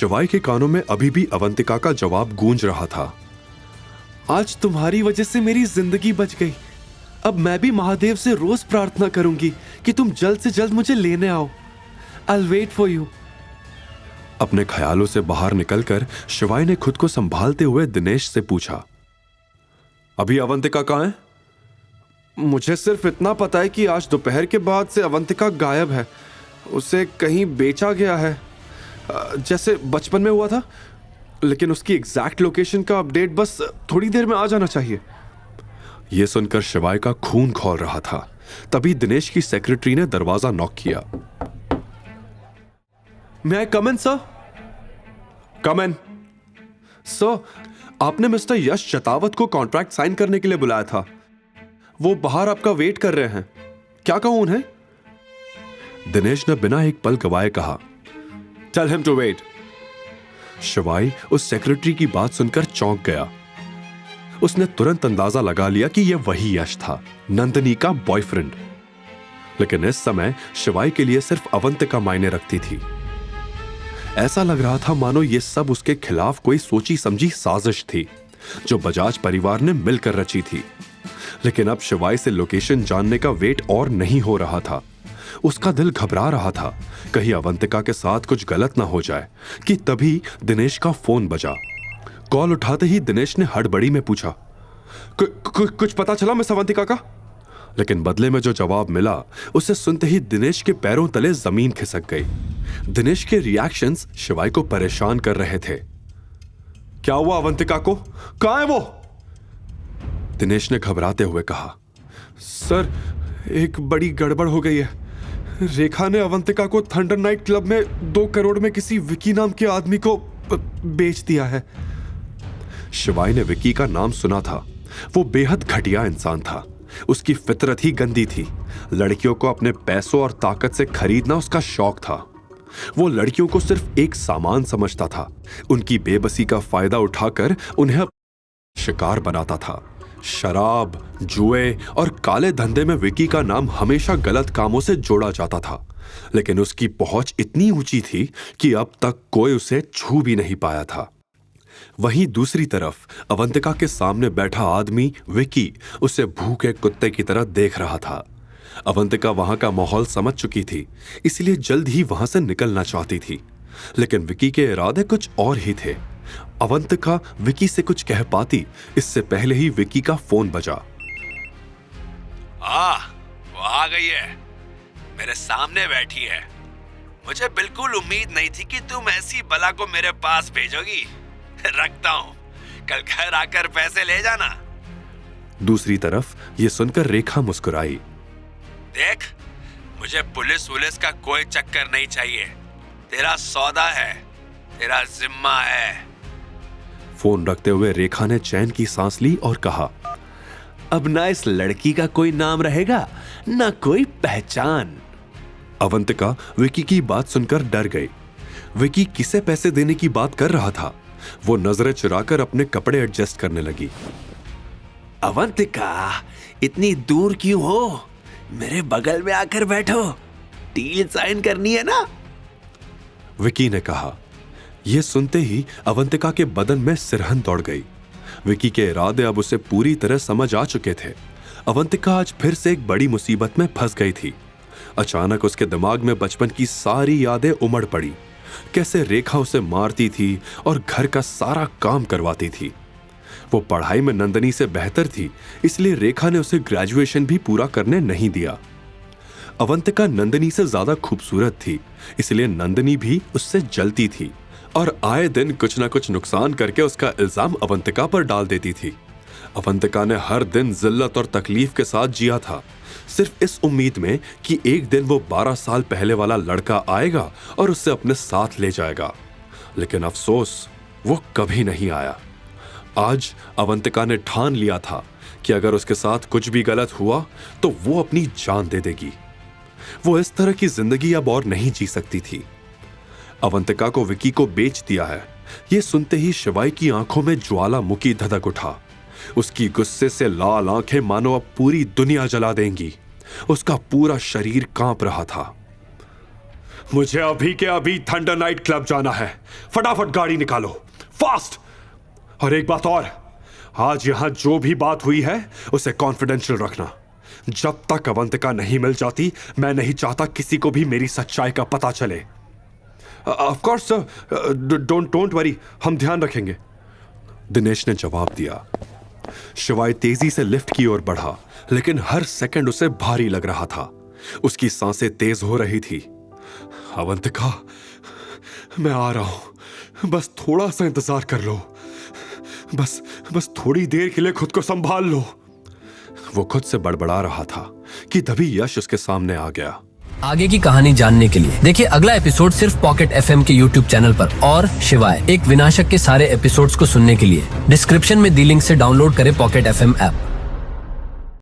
शिवाय के कानों में अभी भी अवंतिका का जवाब गूंज रहा था। आज तुम्हारी वजह से मेरी जिंदगी बच गई। अब मैं भी महादेव से रोज प्रार्थना करूंगी कि तुम जल्द से जल्द मुझे लेने आओ। I'll wait for you। अपने ख्यालों से बाहर निकलकर शिवाय ने खुद को संभालते हुए दिनेश से पूछा, अभी अवंतिका कहाँ है? मुझे सिर्फ इतना पता है कि आज दोपहर के बाद से अवंतिका गायब है। उसे कहीं बेचा गया है, जैसे बचपन में हुआ था। लेकिन उसकी एग्जैक्ट लोकेशन का अपडेट बस थोड़ी देर में आ जाना चाहिए। यह सुनकर शिवाय का खून खौल रहा था। तभी दिनेश की सेक्रेटरी ने दरवाजा नॉक किया। May I come in, sir? Come in. Sir, आपने मिस्टर यश चतावत को कॉन्ट्रैक्ट साइन करने के लिए बुलाया था। वो बाहर आपका वेट कर रहे हैं। क्या कहूं उन्हें? दिनेश ने बिना एक पल गवाए कहा, Tell him to wait। शिवाय उस सेक्रेटरी की बात सुनकर चौंक गया। उसने तुरंत अंदाजा लगा लिया कि यह वही यश था, नंदिनी का बॉयफ्रेंड। लेकिन इस समय शिवाय के लिए सिर्फ अवंतिका मायने रखती थी। ऐसा लग रहा था मानो यह सब उसके खिलाफ कोई सोची समझी साजिश थी जो बजाज परिवार ने मिलकर रची थी। लेकिन अब शिवाय से लोकेशन जानने का वेट और नहीं हो रहा था। उसका दिल घबरा रहा था, कहीं अवंतिका के साथ कुछ गलत ना हो जाए कि तभी दिनेश का फोन बजा। कॉल उठाते ही दिनेश ने हड़बड़ी में पूछा, कुछ पता चला मिस अवंतिका का? लेकिन बदले में जो जवाब मिला उसे सुनते ही दिनेश के पैरों तले जमीन खिसक गई। दिनेश के रिएक्शंस शिवाय को परेशान कर रहे थे। क्या हुआ अवंतिका को? कहां है वो? दिनेश ने घबराते हुए कहा, सर, एक बड़ी गड़बड़ हो गई है। रेखा ने अवंतिका को थंडर नाइट क्लब में 2 करोड़ में किसी विकी नाम के आदमी को बेच दिया है। शिवाय ने विकी का नाम सुना था। वो बेहद घटिया इंसान था। उसकी फितरत ही गंदी थी। लड़कियों को अपने पैसों और ताकत से खरीदना उसका शौक था। वो लड़कियों को सिर्फ एक सामान समझता था। उनकी बेबसी का फायदा उठाकर उन्हें शिकार बनाता था। शराब, जुए और काले धंधे में विकी का नाम हमेशा गलत कामों से जोड़ा जाता था। लेकिन उसकी पहुंच इतनी ऊंची थी कि अब तक कोई उसे छू भी नहीं पाया था। वहीं दूसरी तरफ अवंतिका के सामने बैठा आदमी विकी उसे भूखे कुत्ते की तरह देख रहा था। अवंतिका वहां का माहौल समझ चुकी थी, इसलिए जल्द ही वहां से निकलना चाहती थी। लेकिन विकी के इरादे कुछ और ही थे। अवंतिका विकी से कुछ कह पाती इससे पहले ही विकी का फोन बजा। वो आ गई है, मेरे सामने बैठी है। मुझे बिल्कुल उम्मीद नहीं थी कि तुम ऐसी बला को मेरे पास भेजोगी। रखता हूं, कल घर आकर पैसे ले जाना। दूसरी तरफ ये सुनकर रेखा मुस्कुराई। देख, मुझे पुलिस वुलिस का कोई चक्कर नहीं चाहिए। तेरा सौदा है, तेरा जिम्मा है। फोन रखते हुए रेखा ने चैन की सांस ली और कहा, अब ना इस लड़की का कोई नाम रहेगा, ना कोई पहचान। अवंतिका विकी की बात सुनकर डर गई। विकी किसे पैसे देने की बात कर रहा था? वो नजरें चुराकर अपने कपड़े एडजस्ट करने लगी। अवंतिका, इतनी दूर क्यों हो? मेरे बगल में आकर बैठो, डील साइन करनी है ना? विकी ने कहा। यह सुनते ही अवंतिका के बदन में सिरहन दौड़ गई। विकी के इरादे अब उसे पूरी तरह समझ आ चुके थे। अवंतिका आज फिर से एक बड़ी मुसीबत में फंस गई थी। अचानक उसके दिमाग में बचपन की सारी यादें उमड़ पड़ी। कैसे रेखा उसे मारती थी और घर का सारा काम करवाती थी। वो पढ़ाई में नंदिनी से बेहतर थी, इसलिए रेखा ने उसे ग्रेजुएशन भी पूरा करने नहीं दिया। अवंतिका नंदिनी से ज्यादा खूबसूरत थी, इसलिए नंदिनी भी उससे जलती थी और आए दिन कुछ ना कुछ नुकसान करके उसका इल्जाम अवंतिका पर डाल देती थी। अवंतिका ने हर दिन जिल्लत और तकलीफ के साथ जिया था, सिर्फ इस उम्मीद में कि एक दिन वो 12 साल पहले वाला लड़का आएगा और उसे अपने साथ ले जाएगा। लेकिन अफसोस, वो कभी नहीं आया। आज अवंतिका ने ठान लिया था कि अगर उसके साथ कुछ भी गलत हुआ तो वो अपनी जान दे देगी। वो इस तरह की जिंदगी अब और नहीं जी सकती थी। अवंतिका को विकी को बेच दिया है, ये सुनते ही शिवाय की आंखों में ज्वालामुखी धधक उठा। उसकी गुस्से से लाल आंखें मानो अब पूरी दुनिया जला देंगी। उसका पूरा शरीर कांप रहा था। मुझे अभी के अभी थंडर नाइट क्लब जाना है। फटाफट गाड़ी निकालो, फास्ट। और एक बात और, आज यहां जो भी बात हुई है उसे कॉन्फिडेंशियल रखना। जब तक अवंतिका नहीं मिल जाती, मैं नहीं चाहता किसी को भी मेरी सच्चाई का पता चले। Of course sir, don't worry, हम ध्यान रखेंगे। दिनेश ने जवाब दिया। शिवाय तेजी से लिफ्ट की ओर बढ़ा, लेकिन हर सेकंड उसे भारी लग रहा था। उसकी सांसें तेज हो रही थी। अवंतिका, मैं आ रहा हूं, बस थोड़ा सा इंतजार कर लो। बस थोड़ी देर के लिए खुद को संभाल लो। वो खुद से बड़बड़ा रहा था कि तभी यश उसके सामने आ गया। आगे की कहानी जानने के लिए देखिए अगला एपिसोड सिर्फ पॉकेट एफएम के यूट्यूब चैनल पर। और शिवाय एक विनाशक के सारे एपिसोड्स को सुनने के लिए डिस्क्रिप्शन में दी लिंक से डाउनलोड करें पॉकेट एफएम ऐप।